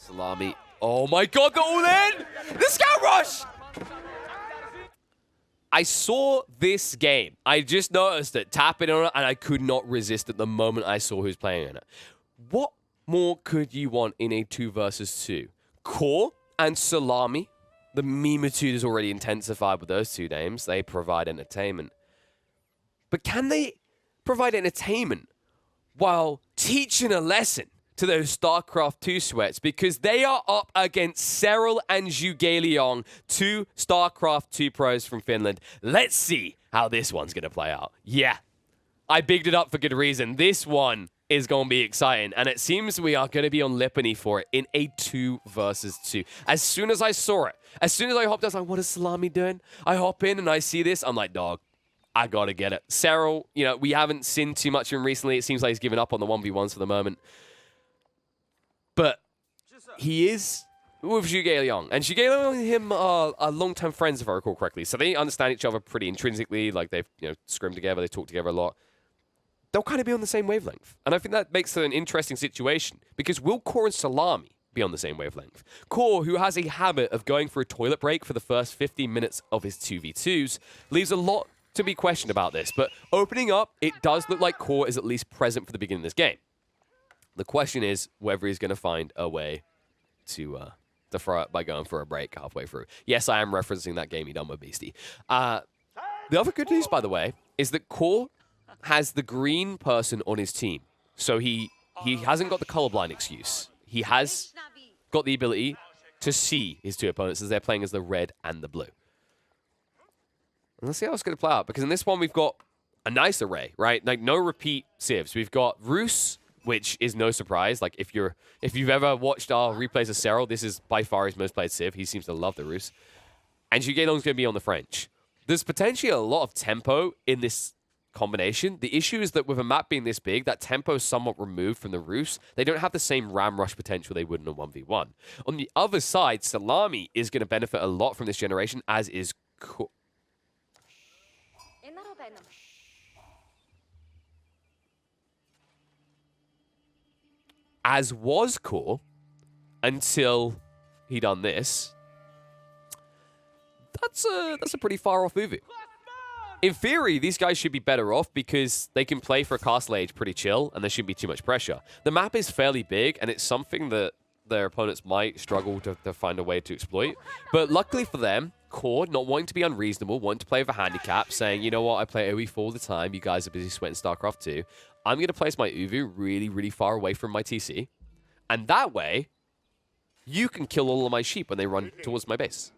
Salami. Oh my god, they're all in! The scout rush! I saw this game. I just noticed it, tapping on it, and I could not resist at the moment I saw who's playing in it. What more could you want in a 2 versus 2? Core and Salami. The memitude is already intensified with those two names. They provide entertainment. But can they provide entertainment while teaching a lesson to those StarCraft 2 sweats? Because they are up against Serral and Zhugaleong, 2 StarCraft 2 pros from Finland. Let's see how this one's going to play out. Yeah, I bigged it up for good reason. This one is going to be exciting, and it seems we are going to be on Lipany for it in a 2 versus 2. As soon as I saw it, as soon as I hopped, I was like, what is Salami doing? I hop in and I see this. I'm like, dog, I got to get it. Serral, you know, we haven't seen too much of him recently. It seems like he's given up on the 1v1s for the moment. But he is with Zhugaleong. And Zhugaleong and him are long-term friends, if I recall correctly. So they understand each other pretty intrinsically. Like, they've scrimmed together. They talk together a lot. They'll kind of be on the same wavelength. And I think that makes it an interesting situation. Because will Core and Salami be on the same wavelength? Core, who has a habit of going for a toilet break for the first 15 minutes of his 2v2s, leaves a lot to be questioned about this. But opening up, it does look like Core is at least present for the beginning of this game. The question is whether he's going to find a way to throw it by going for a break halfway through. Yes, I am referencing that game he done with Beastie. The other good news, by the way, is that Core has the green person on his team. So he hasn't got the colorblind excuse. He has got the ability to see his 2 opponents as they're playing as the red and the blue. And let's see how it's going to play out. Because in this one, we've got a nice array, right? Like, no repeat civs. We've got Roos, which is no surprise. Like, if you've ever watched our replays of Serral, this is by far his most played civ. He seems to love the Roos. And Zhugaleong's going to be on the French. There's potentially a lot of tempo in this combination. The issue is that with a map being this big, that tempo is somewhat removed from the Roos. They don't have the same ram rush potential they would in a 1v1. On the other side, Salami is going to benefit a lot from this generation, as is Core. As was Core until he done this. That's a pretty far off movie. In theory, these guys should be better off because they can play for a castle age pretty chill and there shouldn't be too much pressure. The map is fairly big and it's something that their opponents might struggle to find a way to exploit. But luckily for them, Core, not wanting to be unreasonable, wanting to play with a handicap, saying, you know what, I play AoE4 all the time, you guys are busy sweating StarCraft 2. I'm going to place my Uvu really, really far away from my TC. And that way, you can kill all of my sheep when they run towards my base.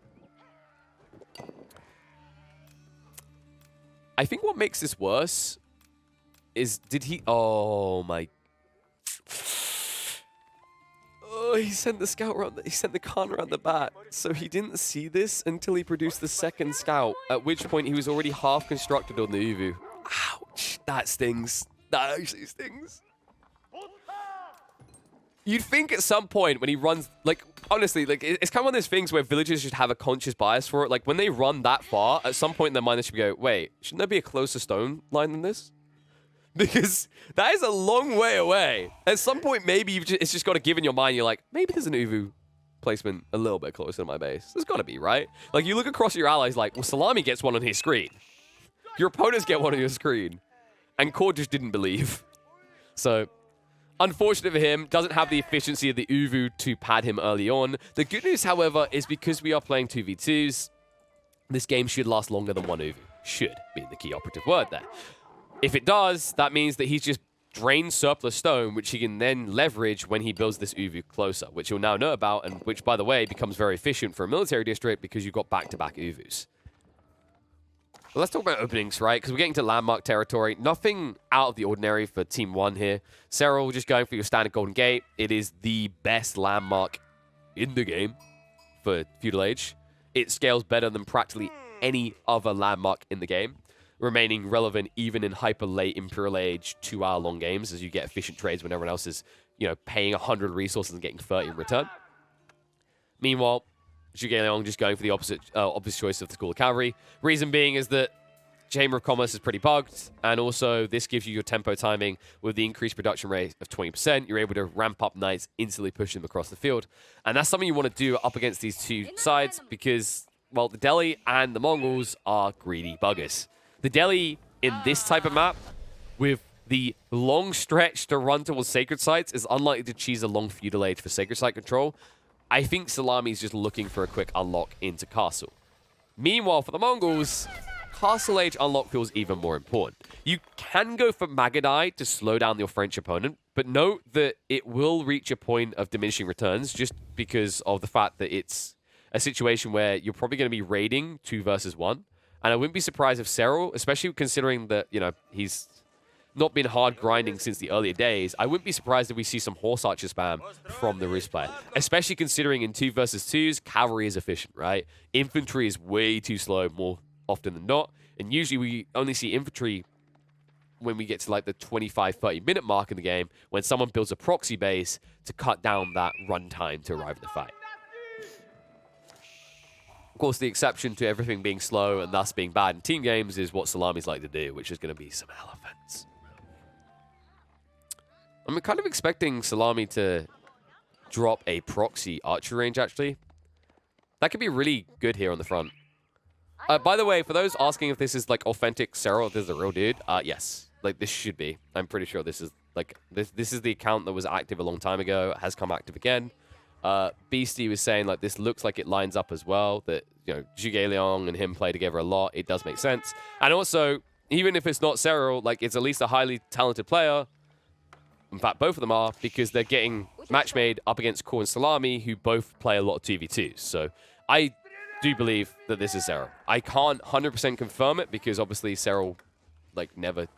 I think what makes this worse is, did he... Oh, my... Oh, he sent the scout around... He sent the Khan around the back. So he didn't see this until he produced the second scout, at which point he was already half constructed on the Uvu. Ouch. That stings. That actually stings. You'd think at some point when he runs, like, honestly, like, it's kind of one of those things where villagers should have a conscious bias for it. Like, when they run that far, at some point in their mind, they should go, wait, shouldn't there be a closer stone line than this? Because that is a long way away. At some point, maybe it's just got to give in your mind, you're like, maybe there's an Uvu placement a little bit closer to my base. There's got to be, right? Like, you look across at your allies like, well, Salami gets one on his screen. Your opponents get one on your screen. And Core just didn't believe. So... unfortunate for him, doesn't have the efficiency of the Uvu to pad him early on. The good news, however, is because we are playing 2v2s, this game should last longer than 1 Uvu. Should be the key operative word there. If it does, that means that he's just drained surplus stone, which he can then leverage when he builds this Uvu closer, which you'll now know about, and which, by the way, becomes very efficient for a military district because you've got back-to-back Uvus. Well, let's talk about openings, right? Because we're getting to landmark territory. Nothing out of the ordinary for Team 1 here. Serral just going for your standard Golden Gate. It is the best landmark in the game for Feudal Age. It scales better than practically any other landmark in the game, remaining relevant even in hyper-late Imperial Age 2-hour-long games as you get efficient trades when everyone else is, you know, paying 100 resources and getting 30 in return. Meanwhile, Zhugaleong just going for the opposite choice of the School of Cavalry. Reason being is that Chamber of Commerce is pretty bugged, and also this gives you your tempo timing with the increased production rate of 20%. You're able to ramp up knights, instantly push them across the field. And that's something you want to do up against these two sides because, well, the Delhi and the Mongols are greedy buggers. The Delhi in this type of map, with the long stretch to run towards sacred sites, is unlikely to choose a long feudal age for sacred site control. I think Salami is just looking for a quick unlock into castle. Meanwhile, for the Mongols, Castle Age unlock feels even more important. You can go for Magadai to slow down your French opponent, but note that it will reach a point of diminishing returns just because of the fact that it's a situation where you're probably going to be raiding 2 versus 1. And I wouldn't be surprised if Serral, especially considering that, you know, he's not been hard grinding since the earlier days, I wouldn't be surprised if we see some Horse Archer spam from the Risk player. Especially considering in 2 versus 2s, cavalry is efficient, right? Infantry is way too slow more often than not. And usually we only see infantry when we get to like the 25-30 minute mark in the game when someone builds a proxy base to cut down that runtime to arrive at the fight. Of course, the exception to everything being slow and thus being bad in team games is what Salami's like to do, which is going to be some elephants. I'm kind of expecting Salami to drop a proxy archer range, actually. That could be really good here on the front. By the way, for those asking if this is like authentic Serral, if this is a real dude, yes. Like, this should be. I'm pretty sure this is like, this is the account that was active a long time ago, has come active again. Beastie was saying, like, this looks like it lines up as well, that, you know, Zhuge Liang and him play together a lot. It does make sense. And also, even if it's not Serral, like, it's at least a highly talented player. In fact, both of them are, because they're getting match made up against Core and Salami, who both play a lot of 2v2s. So, I do believe that this is Serral. I can't 100% confirm it, because obviously Serral, like, never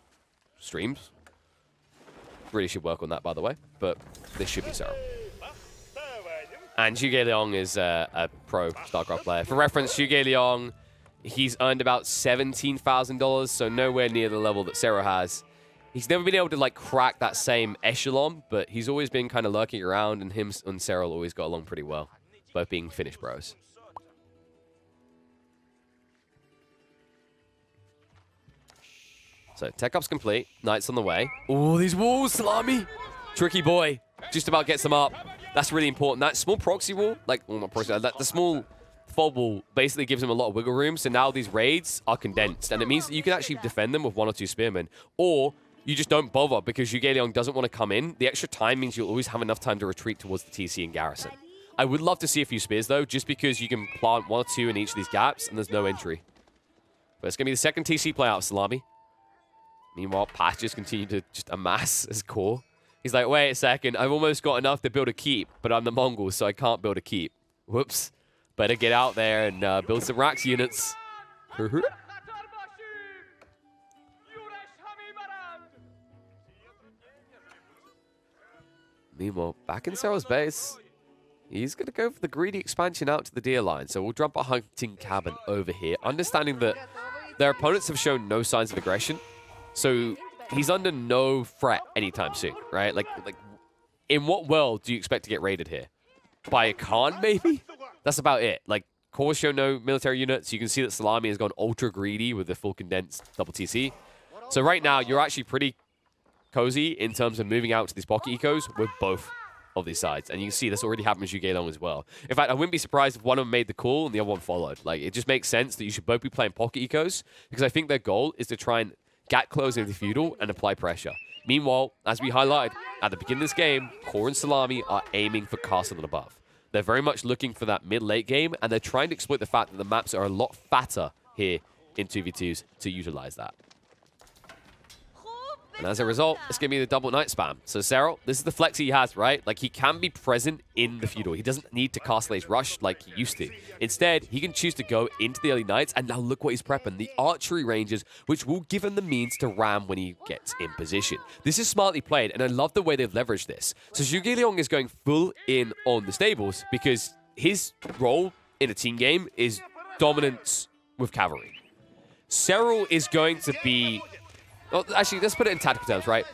streams. Really should work on that, by the way. But this should be Serral. And Zhuge Liang is a pro Starcraft player. For reference, Zhuge Liang, he's earned about $17,000, so nowhere near the level that Serral has. He's never been able to, like, crack that same echelon, but he's always been kind of lurking around, and him and Serral always got along pretty well, both being Finnish bros. So, tech up's complete. Knights on the way. Oh, these walls, Salami! Tricky boy. Just about gets them up. That's really important. That small proxy wall, like, well, not proxy, the small fob wall basically gives him a lot of wiggle room. So now these raids are condensed. And it means that you can actually defend them with 1 or 2 spearmen. Or you just don't bother because Zhuge Liang doesn't want to come in. The extra time means you'll always have enough time to retreat towards the TC and garrison. I would love to see a few spears, though, just because you can plant 1 or 2 in each of these gaps and there's no entry. But it's going to be the second TC play out of Salami. Meanwhile, pastures continue to just amass as core. He's like, wait a second, I've almost got enough to build a keep, but I'm the Mongols, so I can't build a keep. Whoops. Better get out there and build some Rax units. Meanwhile, back in Serral's base, he's going to go for the greedy expansion out to the deer line. So we'll drop a hunting cabin over here, understanding that their opponents have shown no signs of aggression. So he's under no threat anytime soon, right? Like, in what world do you expect to get raided here? By a Khan, maybe? That's about it. Like, Core show no military units. You can see that Salami has gone ultra greedy with the full condensed double TC. So right now, you're actually pretty cozy in terms of moving out to these pocket ecos with both of these sides. And you can see this already happened with Zhuge Liang as well. In fact, I wouldn't be surprised if one of them made the call and the other one followed. Like, it just makes sense that you should both be playing pocket ecos because I think their goal is to try and get close into the feudal and apply pressure. Meanwhile, as we highlighted at the beginning of this game, Core and Salami are aiming for castle and above. They're very much looking for that mid-late game, and they're trying to exploit the fact that the maps are a lot fatter here in 2v2s to utilize that. And as a result, it's going to be the double knight spam. So Serral, this is the flex he has, right? Like, he can be present in the feudal. He doesn't need to Castle Age rush like he used to. Instead, he can choose to go into the early knights, and now look what he's prepping. The archery ranges, which will give him the means to ram when he gets in position. This is smartly played, and I love the way they've leveraged this. So Zhuge Liang is going full in on the stables because his role in a team game is dominance with cavalry. Serral is going to be... Well, actually, let's put it in tactical terms, right?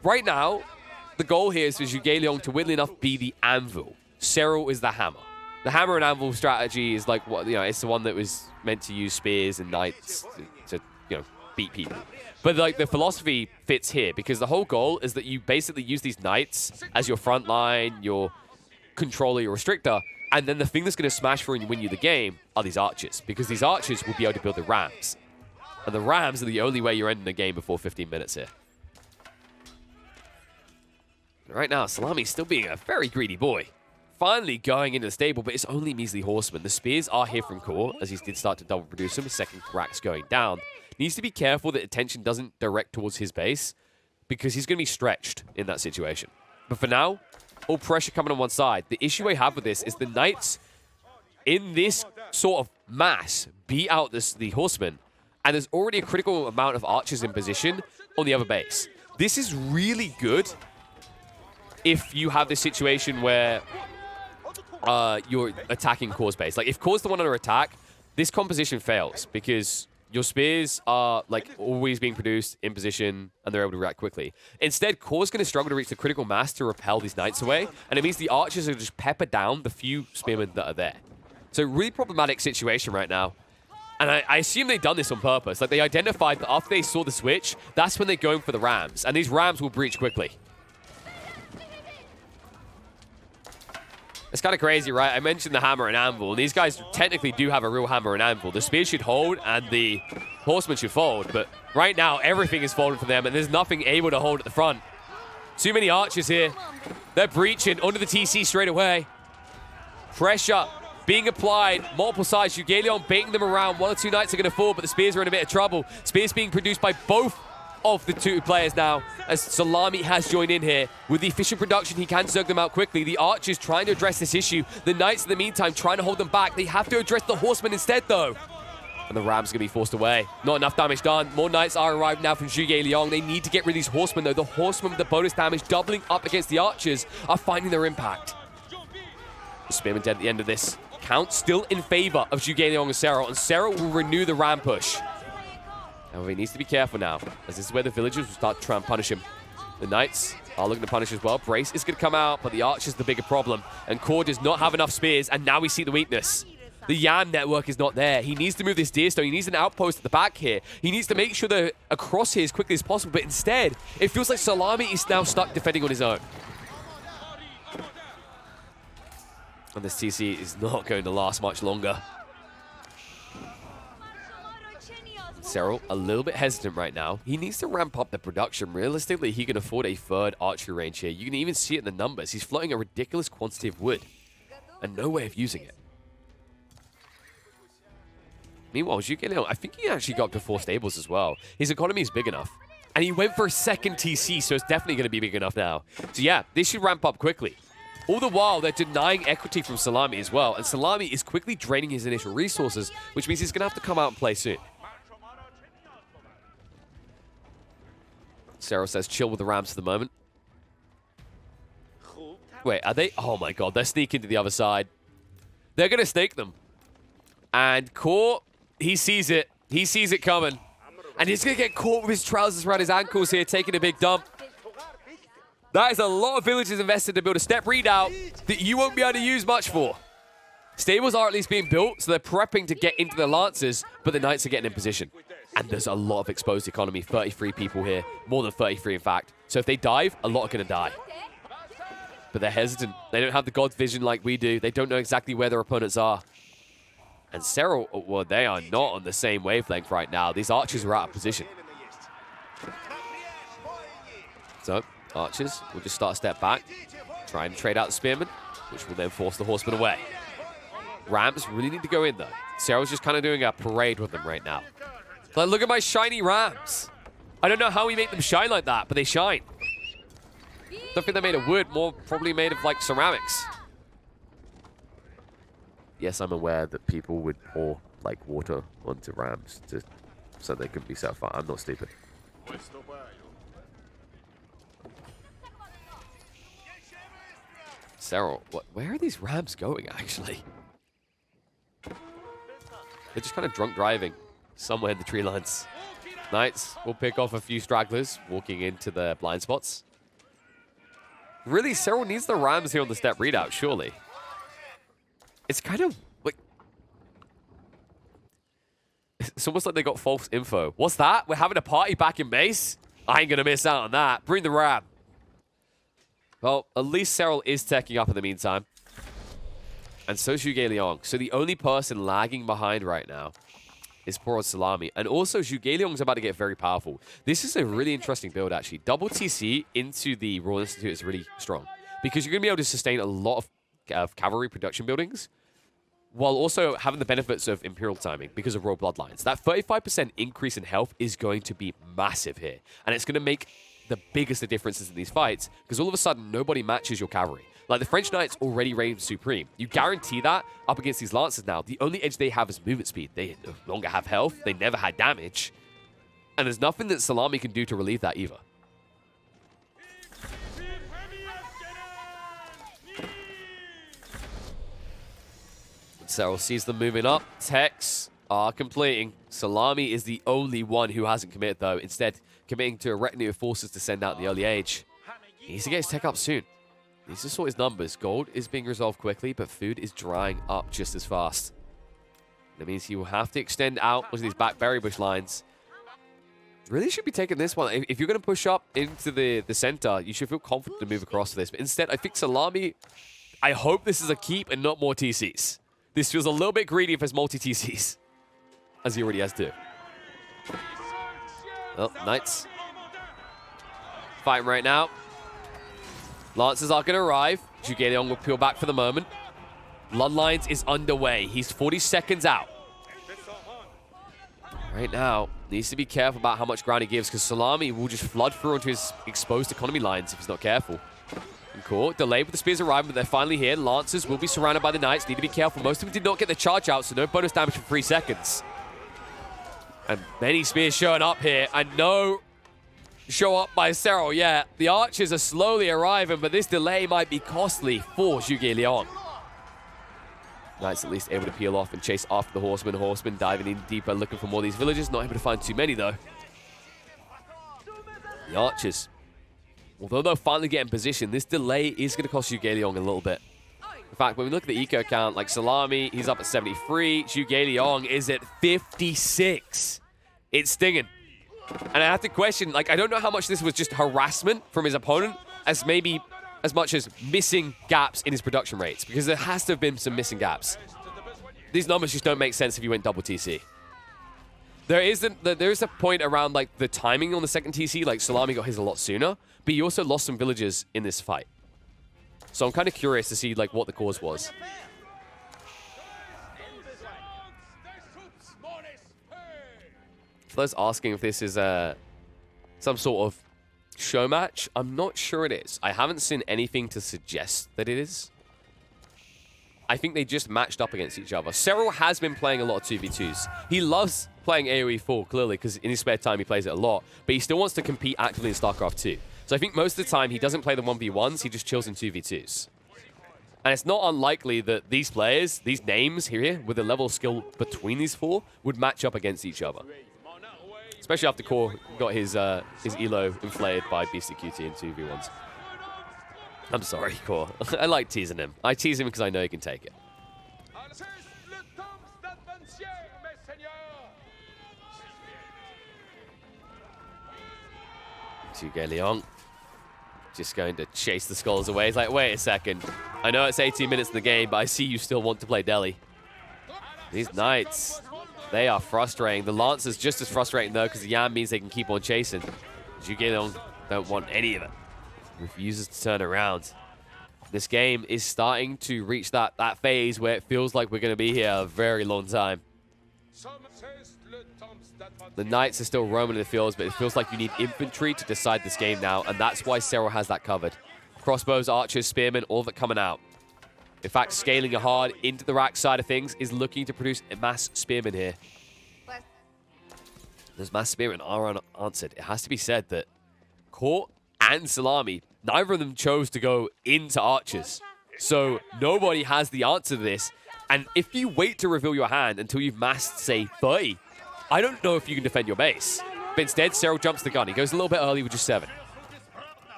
Right now, the goal here is for Zhuge Liang to, weirdly enough, be the anvil. Serral is the hammer. The hammer and anvil strategy is like what it's the one that was meant to use spears and knights to beat people. But like the philosophy fits here because the whole goal is that you basically use these knights as your front line, your controller, your restrictor, and then the thing that's going to smash through and win you the game are these archers because these archers will be able to build the rams. And the rams are the only way you're ending the game before 15 minutes here. Right now, Salami's still being a very greedy boy. Finally going into the stable, but it's only measly horsemen. The spears are here from Core, as he did start to double produce them. Second rack's going down. Needs to be careful that attention doesn't direct towards his base, because he's going to be stretched in that situation. But for now, all pressure coming on one side. The issue I have with this is the knights in this sort of mass beat out the horsemen, and there's already a critical amount of archers in position on the other base. This is really good if you have this situation where you're attacking Core's base. Like, if Core's the one under attack, this composition fails because your spears are, like, always being produced in position and they're able to react quickly. Instead, Core's going to struggle to reach the critical mass to repel these knights away, and it means the archers are just pepper down the few spearmen that are there. So, really problematic situation right now. And I assume they've done this on purpose. Like, they identified that after they saw the switch, that's when they're going for the rams, and these rams will breach quickly. It's kind of crazy, right? I mentioned the hammer and anvil, and these guys technically do have a real hammer and anvil. The spear should hold, and the horsemen should fold, but right now, everything is folding for them, and there's nothing able to hold at the front. Too many archers here. They're breaching onto the TC straight away. Pressure being applied, multiple sides. Yugaleon baiting them around. One or two knights are going to fall, but the spears are in a bit of trouble. Spears being produced by both of the two players now, as Salami has joined in here. With the efficient production, he can zerg them out quickly. The archers trying to address this issue. The knights, in the meantime, trying to hold them back. They have to address the horsemen instead, though. And the rams are going to be forced away. Not enough damage done. More knights are arrived now from Yugaleon. They need to get rid of these horsemen, though. The horsemen with the bonus damage doubling up against the archers are finding their impact. The spearman dead at the end of this. Count still in favor of Yugaleon and Serral, and Serral will renew the ram push. However, he needs to be careful now, as this is where the villagers will start to try and punish him. The knights are looking to punish as well. Brace is going to come out, but the archer's the bigger problem. And Core does not have enough spears, and now we see the weakness. The Yan network is not there. He needs to move this deer stone. He needs an outpost at the back here. He needs to make sure they're across here as quickly as possible, but instead, it feels like Salami is now stuck defending on his own. And this TC is not going to last much longer. Serral, a little bit hesitant right now. He needs to ramp up the production. Realistically, he can afford a third archery range here. You can even see it in the numbers. He's floating a ridiculous quantity of wood and no way of using it. Meanwhile, Yugaleon, I think he actually got up to 4 stables as well. His economy is big enough. And he went for a second TC, so it's definitely going to be big enough now. So yeah, this should ramp up quickly. All the while, they're denying equity from Salami as well. And Salami is quickly draining his initial resources, which means he's going to have to come out and play soon. Serral says chill with the rams for the moment. Wait, are they? Oh my god, they're sneaking to the other side. They're going to snake them. And Core, he sees it. He sees it coming. And he's going to get caught with his trousers around his ankles here, taking a big dump. That is a lot of villagers invested to build a step redoubt that you won't be able to use much for. Stables are at least being built, so they're prepping to get into the Lancers, but the Knights are getting in position. And there's a lot of exposed economy, 33 people here, more than 33 in fact. So if they dive, a lot are going to die. But they're hesitant. They don't have the God's vision like we do. They don't know exactly where their opponents are. And Serral, well, they are not on the same wavelength right now. These archers are out of position. So, archers will just start a step back, try and trade out the spearmen, which will then force the horsemen away. Rams really need to go in, though. Serral's just kind of doing a parade with them right now. Like, look at my shiny rams. I don't know how we make them shine like that, but they shine. Don't think they're made of wood, more probably made of, like, ceramics. Yes, I'm aware that people would pour, like, water onto rams so they could be set fire. I'm not stupid. Serral, where are these rams going, actually? They're just kind of drunk driving somewhere in the tree lines. Knights will pick off a few stragglers walking into the blind spots. Really, Serral needs the rams here on the step readout, surely. It's kind of like... It's almost like they got false info. What's that? We're having a party back in base? I ain't gonna miss out on that. Bring the ram. Well, at least Serral is teching up in the meantime. And so is Zhuge Liang. So the only person lagging behind right now is poor old Salami. And also, Zhuge Liang's about to get very powerful. This is a really interesting build, actually. Double TC into the Royal Institute is really strong. Because you're going to be able to sustain a lot of cavalry production buildings while also having the benefits of Imperial timing because of Royal Bloodlines. That 35% increase in health is going to be massive here. And it's going to make the biggest of differences in these fights because all of a sudden, nobody matches your cavalry. Like, the French Knights already reign supreme. You guarantee that up against these Lancers now. The only edge they have is movement speed. They no longer have health. They never had damage. And there's nothing that Salami can do to relieve that either. Serral sees them moving up. Techs are completing. Salami is the only one who hasn't committed, though. Instead, committing to a retinue of forces to send out in the early age. He needs to get his tech up soon. He needs to sort his numbers. Gold is being resolved quickly, but food is drying up just as fast. That means he will have to extend out onto these back berry bush lines. Really should be taking this one. If you're going to push up into the center, you should feel confident to move across to this. But instead, I think Salami, I hope this is a keep and not more TCs. This feels a little bit greedy if there's multi-TCs, as he already has to. Well, Knights fighting right now. Lancers are going to arrive. Zhuge Liang will peel back for the moment. Bloodlines is underway. He's 40 seconds out. Right now, needs to be careful about how much ground he gives because Salami will just flood through onto his exposed economy lines if he's not careful. And cool. Delayed with the spears arriving, but they're finally here. Lancers will be surrounded by the Knights. Need to be careful. Most of them did not get the charge out, so no bonus damage for 3 seconds. And many spears showing up here, and no show up by Serral yet. The archers are slowly arriving, but this delay might be costly for Zhuge Liang. Knights at least able to peel off and chase after the horsemen. Horsemen diving in deeper, looking for more of these villagers. Not able to find too many, though. The archers, although they'll finally get in position, this delay is going to cost Zhuge Liang a little bit. In fact, when we look at the eco count, like Salami, he's up at 73. Zhuge Liang is at 56. It's stinging. And I have to question, like, I don't know how much this was just harassment from his opponent as maybe as much as missing gaps in his production rates, because there has to have been some missing gaps. These numbers just don't make sense if you went double TC. There is a point around, like, the timing on the second TC, like, Salami got his a lot sooner, but he also lost some villagers in this fight. So I'm kind of curious to see, like, what the cause was. For those asking if this is some sort of show match, I'm not sure it is. I haven't seen anything to suggest that it is. I think they just matched up against each other. Serral has been playing a lot of 2v2s. He loves playing AoE4, clearly, because in his spare time he plays it a lot, but he still wants to compete actively in Starcraft 2. So I think most of the time he doesn't play the 1v1s, he just chills in 2v2s. And it's not unlikely that these players, these names here, with the level of skill between these four, would match up against each other. Especially after Core got his elo inflated by Beastie Cutie in 2v1s. I'm sorry, Core. I like teasing him. I tease him because I know he can take it. Zhuge Liang just going to chase the skulls away. He's like, wait a second. I know it's 18 minutes in the game, but I see you still want to play Delhi. These Knights, they are frustrating. The Lancers just as frustrating, though, because the Yam means they can keep on chasing. Zhuge Liang don't want any of it. Refuses to turn around. This game is starting to reach that phase where it feels like we're going to be here a very long time. The Knights are still roaming in the fields, but it feels like you need infantry to decide this game now, and that's why Serral has that covered. Crossbows, archers, spearmen, all of it coming out. In fact, scaling hard into the rack side of things is looking to produce a mass spearmen here. Those mass spearmen are unanswered. It has to be said that Court and Salami, neither of them chose to go into archers. So nobody has the answer to this. And if you wait to reveal your hand until you've massed, say, 30, I don't know if you can defend your base. But instead, Serral jumps the gun. He goes a little bit early with just 7.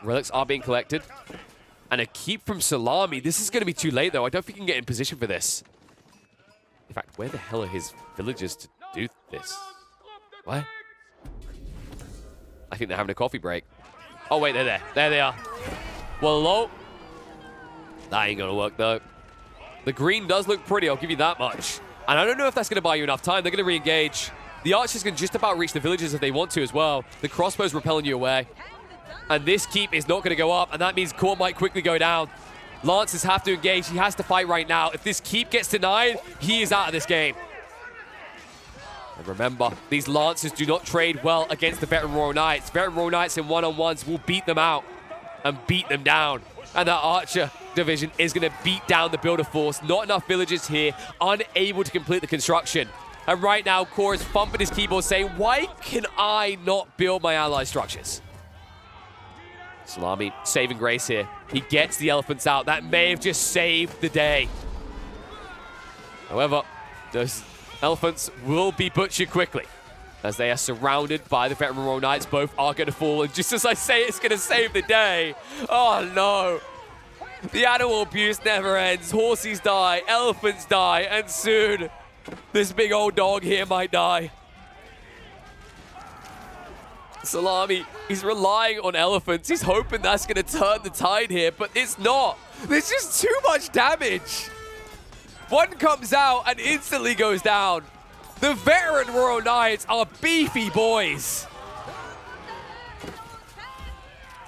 Relics are being collected. And a keep from Salami. This is going to be too late, though. I don't think he can get in position for this. In fact, where the hell are his villagers to do this? What? I think they're having a coffee break. Oh, wait, they're there. There they are. Well, hello. That ain't gonna work, though. The green does look pretty, I'll give you that much. And I don't know if that's gonna buy you enough time. They're gonna re-engage. The archers can just about reach the villagers if they want to as well. The crossbow's repelling you away. And this keep is not gonna go up, and that means Core might quickly go down. Lancers have to engage. He has to fight right now. If this keep gets denied, he is out of this game. And remember, these Lancers do not trade well against the Veteran Royal Knights. Veteran Royal Knights in one-on-ones will beat them out and beat them down. And that Archer division is going to beat down the Builder Force. Not enough villagers here, unable to complete the construction. And right now, Core is thumping his keyboard saying, why can I not build my ally structures? Salami saving grace here. He gets the elephants out. That may have just saved the day. However, those elephants will be butchered quickly as they are surrounded by the Veteran Royal Knights. Both are going to fall, and just as I say it's going to save the day, oh no. The animal abuse never ends. Horses die, elephants die, and soon this big old dog here might die. Salami, he's relying on elephants. He's hoping that's going to turn the tide here, but it's not. There's just too much damage. One comes out and instantly goes down. The Veteran Royal Knights are beefy boys.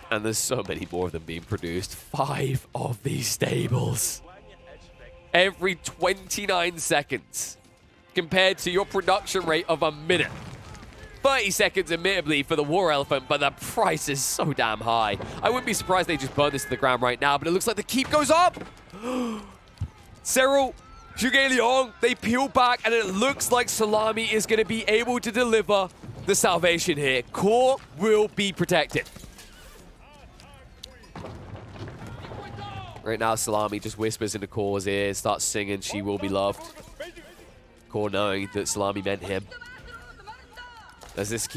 And there's so many more of them being produced. 5 of these stables. Every 29 seconds compared to your production rate of a minute. 30 seconds, admittedly, for the War Elephant, but the price is so damn high. I wouldn't be surprised they just burn this to the ground right now, but it looks like the keep goes up. Serral, Zhuge Liang, they peel back, and it looks like Salami is going to be able to deliver the salvation here. Core will be protected. Right now, Salami just whispers into Core's ear, starts singing, "She will be loved." Core knowing that Salami meant him. As this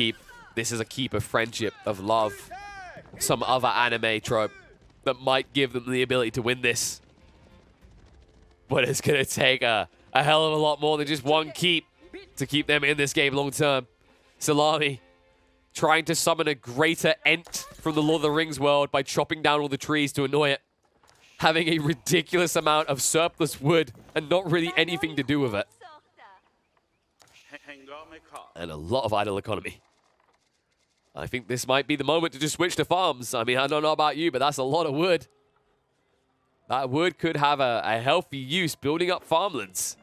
is a keep of friendship, of love, some other anime trope that might give them the ability to win this. But it's going to take a hell of a lot more than just one keep to keep them in this game long term. Salami trying to summon a greater Ent from the Lord of the Rings world by chopping down all the trees to annoy it. Having a ridiculous amount of surplus wood and not really anything to do with it. And a lot of idle economy. I think this might be the moment to just switch to farms. I mean, I don't know about you, but that's a lot of wood. That wood could have a healthy use building up farmlands.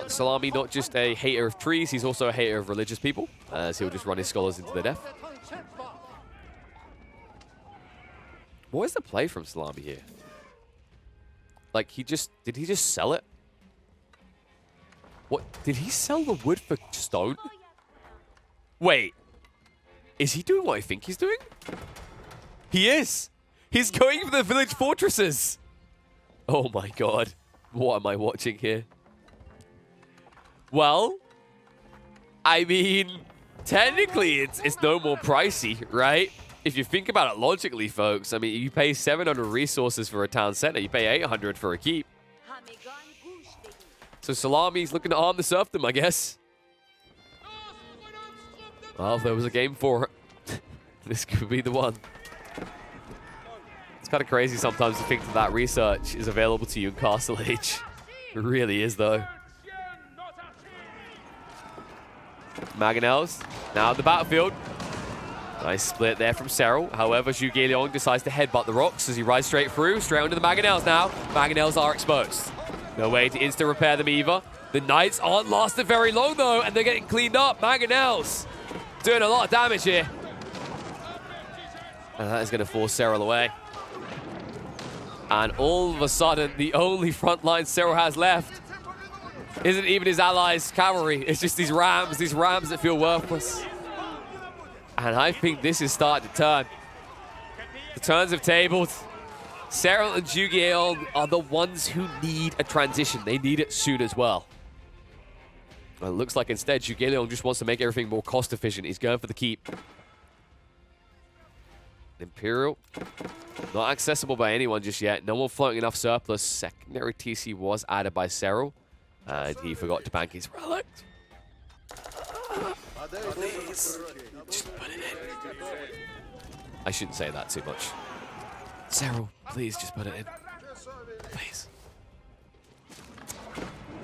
Salami, not just a hater of trees, he's also a hater of religious people, as he'll just run his scholars into their death. What is the play from Salami here? Like, did he just sell it? What, did he sell the wood for stone? Wait, is he doing what I think he's doing? He is. He's going for the village fortresses. Oh my god. What am I watching here? Well, I mean, technically it's no more pricey, right? If you think about it logically, folks, I mean, you pay 700 resources for a town center. You pay 800 for a keep. So Salami's looking to arm the serfdom, I guess. Well, if there was a game for it, this could be the one. It's kind of crazy sometimes to think that research is available to you in Castle Age. It really is, though. Mangonels now at the battlefield. Nice split there from Serral. However, Zhuge Liang decides to headbutt the rocks as he rides straight through. Straight onto the Mangonels now. Mangonels are exposed. No way to insta-repair them either. The Knights aren't lasting very long, though, and they're getting cleaned up. Mangonels doing a lot of damage here. And that is going to force Serral away. And all of a sudden, the only front line Serral has left isn't even his allies' cavalry. It's just these rams that feel worthless. And I think this is starting to turn. The turns have tabled. Serral and Zhuge Liang are the ones who need a transition. They need it soon as well. It looks like instead Zhuge Liang just wants to make everything more cost efficient. He's going for the keep. Imperial Not accessible by anyone just yet. No one floating enough surplus. Secondary TC was added by Serral. And he forgot to bank his relic. Please. Just put it in. I shouldn't say that too much. Serral, please just put it in. Please.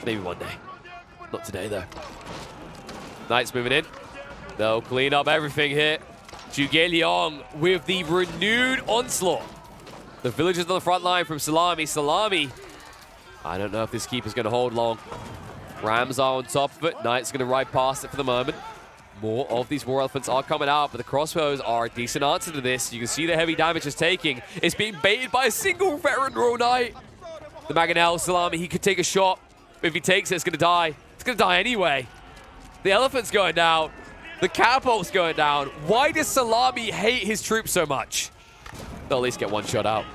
Maybe one day. Not today, though. Knights moving in. They'll clean up everything here. Zhuge Liang with the renewed onslaught. The villagers on the front line from Salami. Salami. I don't know if this keeper's going to hold long. Rams are on top of it. Knights going to ride past it for the moment. More of these War Elephants are coming out, but the crossbows are a decent answer to this. You can see the heavy damage it's taking. It's being baited by a single veteran Royal Knight. The Mangonel, Salami, he could take a shot. But if he takes it, it's going to die. It's going to die anyway. The Elephant's going down. The Catapult's going down. Why does Salami hate his troops so much? They'll at least get one shot out.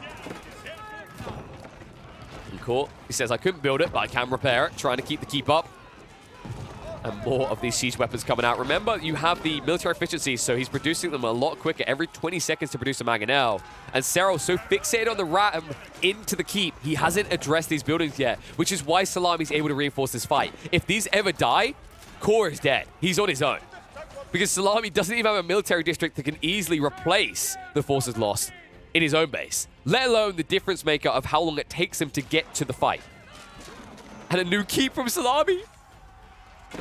And Court, he says, I couldn't build it, but I can repair it. Trying to keep the keep up. And more of these siege weapons coming out. Remember, you have the military efficiency, so he's producing them a lot quicker, every 20 seconds to produce a Mangonel. And Serral so fixated on the ram into the keep, he hasn't addressed these buildings yet, which is why Salami's able to reinforce this fight. If these ever die, Core is dead. He's on his own. Because Salami doesn't even have a military district that can easily replace the forces lost in his own base, let alone the difference maker of how long it takes him to get to the fight. And a new keep from Salami.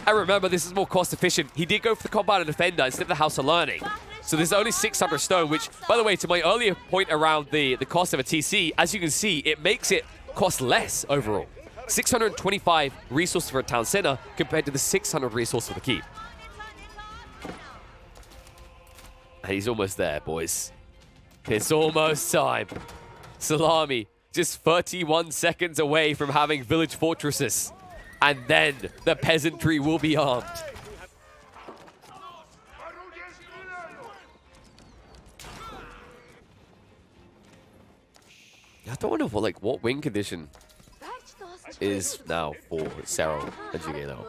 And remember, this is more cost efficient. He did go for the combat and defender instead of the House of Learning. So there's only 600 stone, which, by the way, to my earlier point around the cost of a TC, as you can see, it makes it cost less overall. 625 resources for a town center compared to the 600 resources for the keep. And he's almost there, boys. It's almost time. Salami, just 31 seconds away from having village fortresses. And then the peasantry will be armed. I don't know what win condition is now for Serral and Zhuge Liang.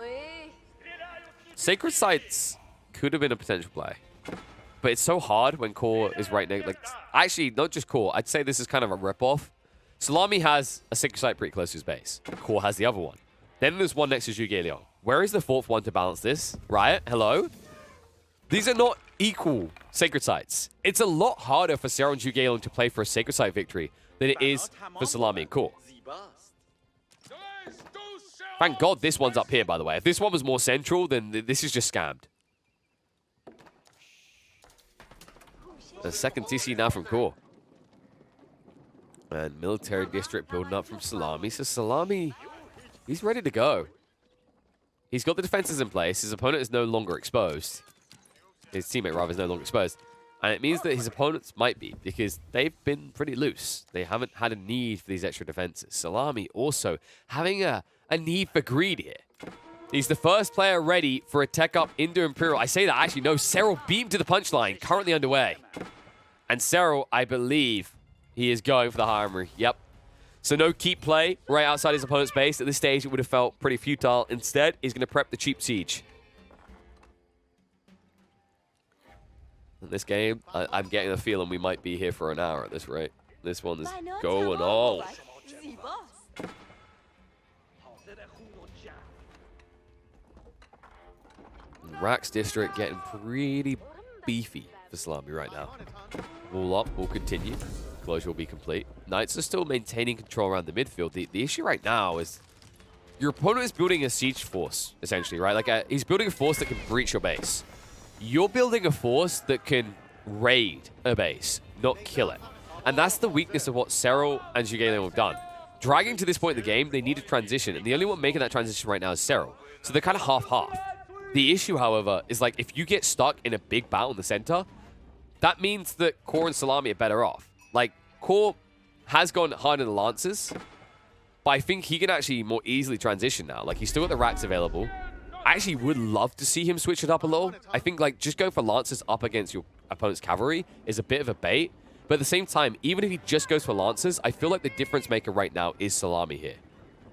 Sacred Sites could have been a potential play. But it's so hard when Core is right next. Actually, not just Core. I'd say this is kind of a ripoff. Salami has a Sacred Site pretty close to his base. Core has the other one. Then there's one next to Zhuge Liang. Where is the fourth one to balance this? Riot, hello? These are not equal Sacred Sites. It's a lot harder for Serral and Zhuge Liang to play for a Sacred Site victory than it is for Salami and Core. Thank God this one's up here, by the way. If this one was more central, then this is just scammed. The second TC now from Core. And military district building up from Salami. So Salami, he's ready to go. He's got the defenses in place. His opponent is no longer exposed. His teammate, rather, is no longer exposed. And it means that his opponents might be, because they've been pretty loose. They haven't had a need for these extra defenses. Salami also having a need for greed here. He's the first player ready for a tech up into Imperial. I say that, actually, no. Serral beamed to the punchline, currently underway. And Serral, I believe, he is going for the high armory. Yep. So no keep play right outside his opponent's base. At this stage, it would have felt pretty futile. Instead, he's going to prep the cheap siege. In this game, I'm getting the feeling we might be here for an hour at this rate. This one is going on. Rax District getting pretty beefy for Salami right now. Wall up will continue. Closure will be complete. Knights are still maintaining control around the midfield. The issue right now is your opponent is building a siege force, essentially, right? He's building a force that can breach your base. You're building a force that can raid a base, not kill it. And that's the weakness of what Serral and Zhuge Liang have done. Dragging to this point in the game, they need a transition. And the only one making that transition right now is Serral. So they're kind of half-half. The issue, however, is if you get stuck in a big battle in the center, that means that Core and Salami are better off. Core has gone hard in the Lancers, but I think he can actually more easily transition now. He's still got the racks available. I actually would love to see him switch it up a little. I think, just going for Lancers up against your opponent's cavalry is a bit of a bait. But at the same time, even if he just goes for Lancers, I feel like the difference maker right now is Salami here.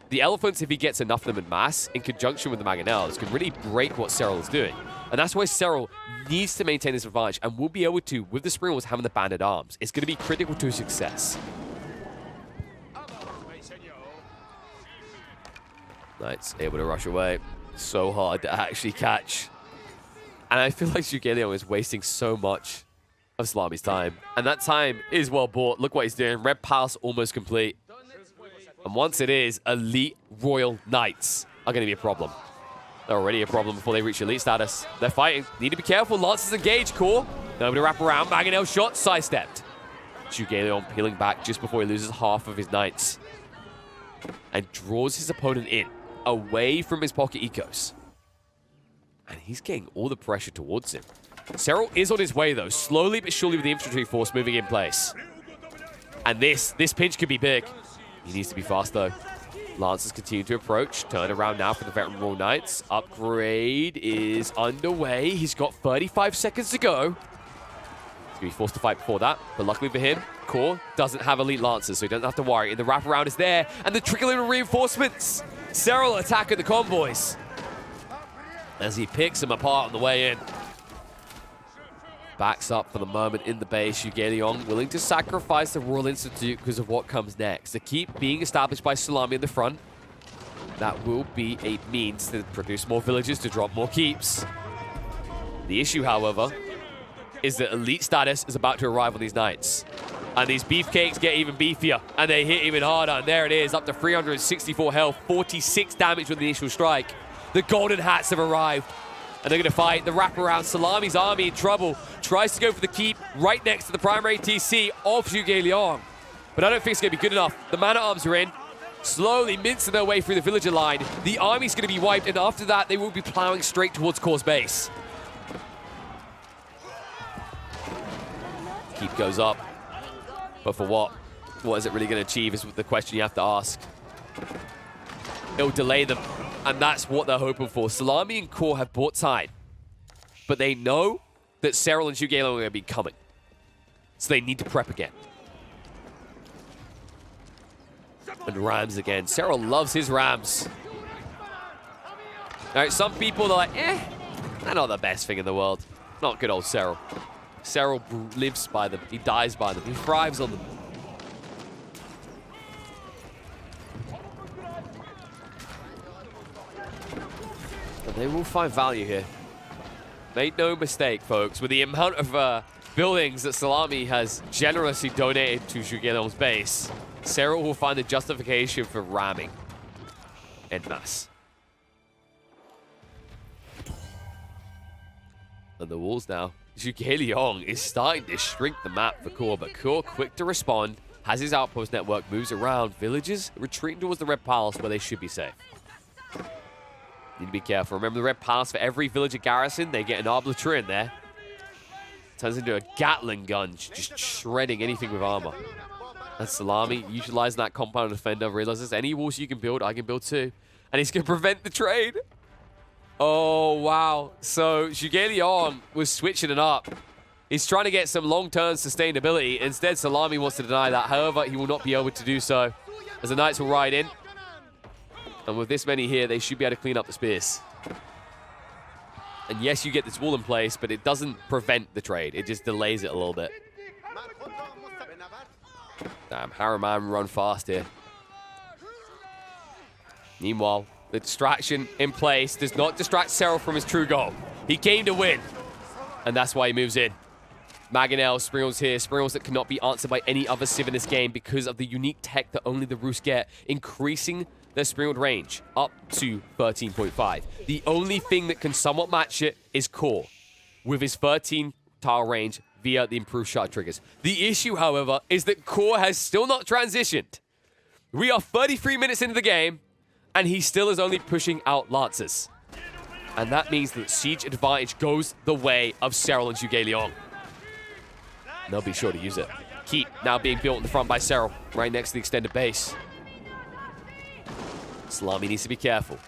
The Elephants, if he gets enough of them in mass, in conjunction with the Mangonels, can really break what Serral is doing. And that's why Serral needs to maintain this advantage and will be able to, with the Spring Wolves having the Banded Arms. It's going to be critical to his success. Knights able to rush away. So hard to actually catch. And I feel like Zhuge is wasting so much of Salami's time. And that time is well bought. Look what he's doing. Red Palace almost complete. And once it is, Elite Royal Knights are going to be a problem. They're already a problem before they reach elite status. They're fighting. Need to be careful. Lancers engaged. Core. Nobody to wrap around. Mangonel shot. Sidestepped. Zhuge peeling back just before he loses half of his Knights. And draws his opponent in. Away from his pocket ecos. And he's getting all the pressure towards him. Serral is on his way, though. Slowly but surely with the infantry force moving in place. And this pinch could be big. He needs to be fast, though. Lancers continue to approach. Turn around now for the Veteran Royal Knights. Upgrade is underway. He's got 35 seconds to go. He's going to be forced to fight before that. But luckily for him, Core doesn't have elite Lancers, so he doesn't have to worry. And the wraparound is there. And the trickling of reinforcements. Serral attacking the convoys. As he picks them apart on the way in. Backs up for the moment in the base. Zhuge willing to sacrifice the Royal Institute because of what comes next. The keep being established by Salami in the front. That will be a means to produce more villages, to drop more keeps. The issue, however, is that elite status is about to arrive on these Knights. And these beefcakes get even beefier, and they hit even harder. And there it is, up to 364 health, 46 damage with the initial strike. The Golden Hats have arrived. And they're going to fight the wraparound. Salami's army in trouble. Tries to go for the keep right next to the primary TC of Zhuge. But I don't think it's going to be good enough. The man-at-arms are in. Slowly mincing their way through the villager line. The army's going to be wiped. And after that, they will be plowing straight towards Core's base. Keep goes up. But for what? What is it really going to achieve is the question you have to ask. It'll delay them. And that's what they're hoping for. Salami and Core have bought time. But they know that Serral and Zhuge are going to be coming. So they need to prep again. And Rams again. Serral loves his Rams. All right, some people are like, they're not the best thing in the world. Not good old Serral. Serral lives by them. He dies by them. He thrives on them. They will find value here. Make no mistake, folks. With the amount of buildings that Salami has generously donated to Zhuge base, Serral will find a justification for ramming en masse. And the walls now. Zhuge is starting to shrink the map for Core, but Core, quick to respond, has his outpost network, moves around. Villagers retreating towards the Red Palace where they should be safe. Need to be careful. Remember the Red Palace, for every villager garrison, they get an arbitrator in there. Turns into a Gatling gun, just shredding anything with armor. And Salami, utilizing that compound defender, realizes any walls you can build, I can build too. And he's going to prevent the trade. Oh, wow. So Zhuge was switching it up. He's trying to get some long-term sustainability. Instead, Salami wants to deny that. However, he will not be able to do so, as the Knights will ride in. And with this many here, they should be able to clean up the spears. And yes, you get this wall in place, but it doesn't prevent the trade. It just delays it a little bit. Damn, Harriman run fast here. Meanwhile, the distraction in place does not distract Serral from his true goal. He came to win. And that's why he moves in. Mangonel, Springles here. Springles that cannot be answered by any other civ in this game because of the unique tech that only the Roost get, increasing their Springald range up to 13.5. The only thing that can somewhat match it is Core, with his 13 tile range via the improved shot triggers. The issue, however, is that Core has still not transitioned. We are 33 minutes into the game, and he still is only pushing out Lancers. And that means that siege advantage goes the way of Serral and Zhuge. And they'll be sure to use it. Keep now being built in the front by Serral, right next to the extended base. Salami needs to be careful.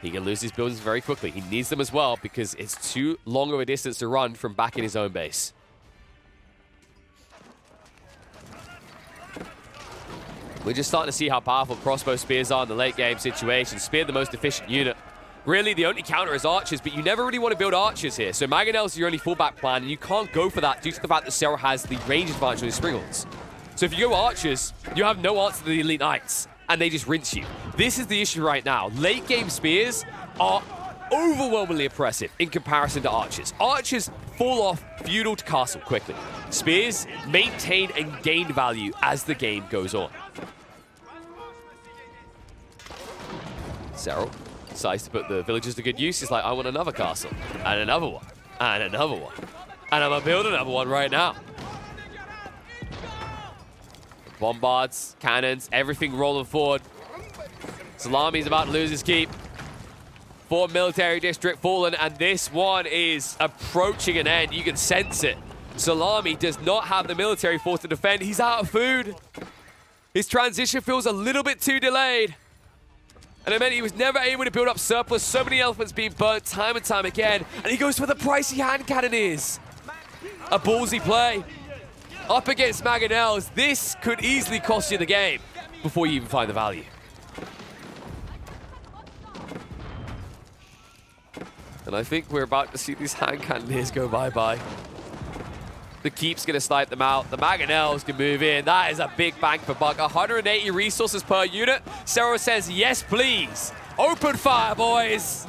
He can lose his buildings very quickly. He needs them as well because it's too long of a distance to run from back in his own base. We're just starting to see how powerful crossbow spears are in the late game situation. Spear the most efficient unit. Really, the only counter is archers, but you never really want to build archers here. So Mangonel's your only fallback plan, and you can't go for that due to the fact that Serral has the range advantage on his Springalds. So if you go archers, you have no answer to the elite knights, and they just rinse you. This is the issue right now. Late game spears are overwhelmingly oppressive in comparison to archers. Archers fall off feudal to castle quickly. Spears maintain and gain value as the game goes on. Serral decides to put the villagers to good use. He's like, I want another castle, and another one, and another one. And I'm gonna build another one right now. Bombards, cannons, everything rolling forward. Salami's about to lose his keep. 4 military district fallen, and this one is approaching an end. You can sense it. Salami does not have the military force to defend. He's out of food. His transition feels a little bit too delayed. And it meant he was never able to build up surplus. So many elephants being burnt time and time again. And he goes for the pricey hand cannoneers. A ballsy play. Up against Mangonels, this could easily cost you the game before you even find the value. And I think we're about to see these hand cannoneers go bye-bye. The keep's going to snipe them out. The Mangonels can move in. That is a big bang for buck. 180 resources per unit. Serral says, yes, please. Open fire, boys.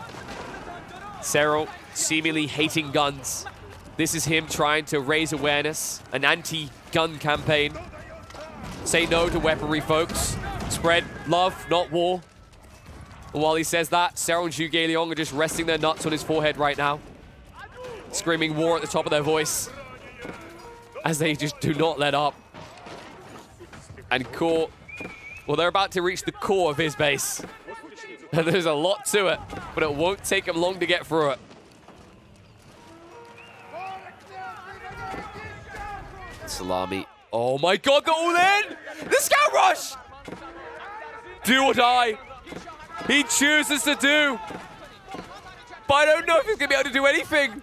Serral seemingly hating guns. This is him trying to raise awareness. An anti-gun campaign. Say no to weaponry, folks. Spread love, not war. And while he says that, Serral and Zhuge Liang are just resting their nuts on his forehead right now. Screaming war at the top of their voice. As they just do not let up. And core, well, they're about to reach the core of his base. And there's a lot to it, but it won't take him long to get through it. Salami. Oh my god, they're all in! The scout rush! Do or die. He chooses to do. But I don't know if he's going to be able to do anything.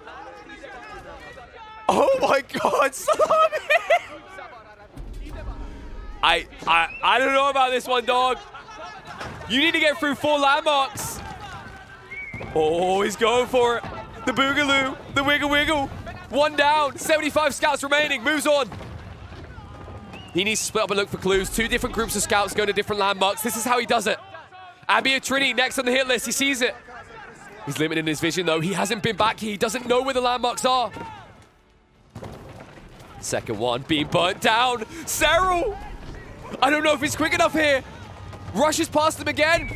Oh my god, Salami! I don't know about this one, dog. You need to get through 4 landmarks. Oh, he's going for it. The boogaloo, the wiggle wiggle. 1 down, 75 scouts remaining, moves on. He needs to split up and look for clues. 2 different groups of scouts go to different landmarks. This is how he does it. Trini next on the hit list, he sees it. He's limited in his vision though. He hasn't been back here. He doesn't know where the landmarks are. Second one being burnt down. Serral! I don't know if he's quick enough here. Rushes past them again.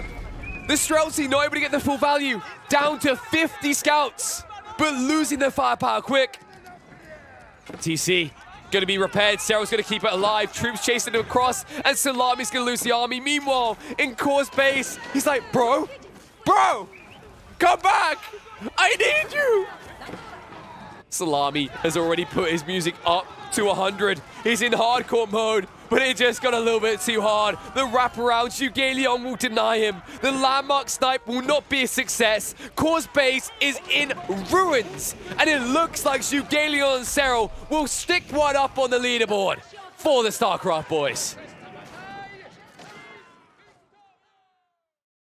The Streltsy not able to get the full value. Down to 50 scouts, but losing their firepower quick. TC going to be repaired. Serral's going to keep it alive. Troops chasing him across, and Salami's going to lose the army. Meanwhile, in Core's base, he's like, bro, come back. I need you. Salami has already put his music up to 100. He's in hardcore mode, but it just got a little bit too hard. The wraparound, Zhuge Liang will deny him. The landmark snipe will not be a success. Core's base is in ruins, and it looks like Zhuge Liang and Serral will stick one up on the leaderboard for the Starcraft boys.